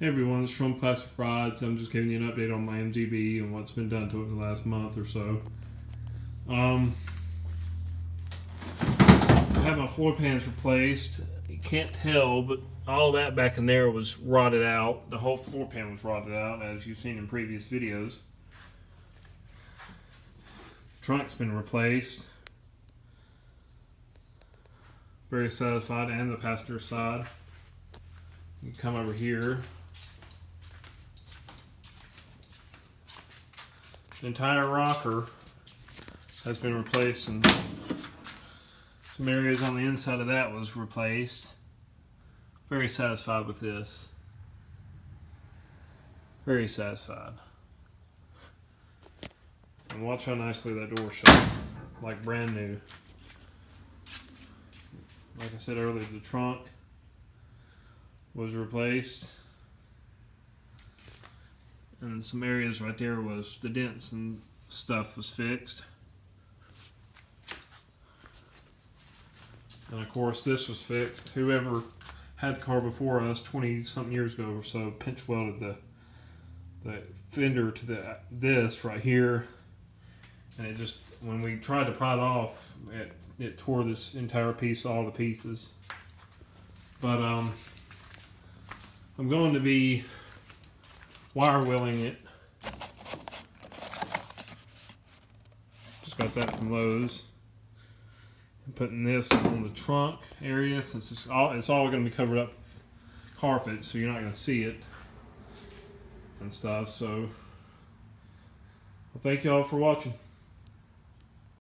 Hey everyone, it's from Plastic Rods. I'm just giving you an update on my MGB and what's been done to it in the last month or so. I had my floor pans replaced. You can't tell, but all that back in there was rotted out. The whole floor pan was rotted out, as you've seen in previous videos. Trunk's been replaced. Very satisfied, and the passenger side. You can come over here. The entire rocker has been replaced, and some areas on the inside of that was replaced. Very satisfied with this. Very satisfied. And watch how nicely that door shuts, like brand new. Like I said earlier, the trunk was replaced. And some areas right there was the dents and stuff was fixed. And of course this was fixed. Whoever had the car before us 20 something years ago or so pinch welded the fender to this right here, and it just, when we tried to pry it off, it tore this entire piece, all the pieces. But I'm going to be wire wheeling it. Just got that from Lowe's. I'm putting this on the trunk area, since it's all going to be covered up with carpet, so you're not going to see it and stuff. So, well, thank you all for watching.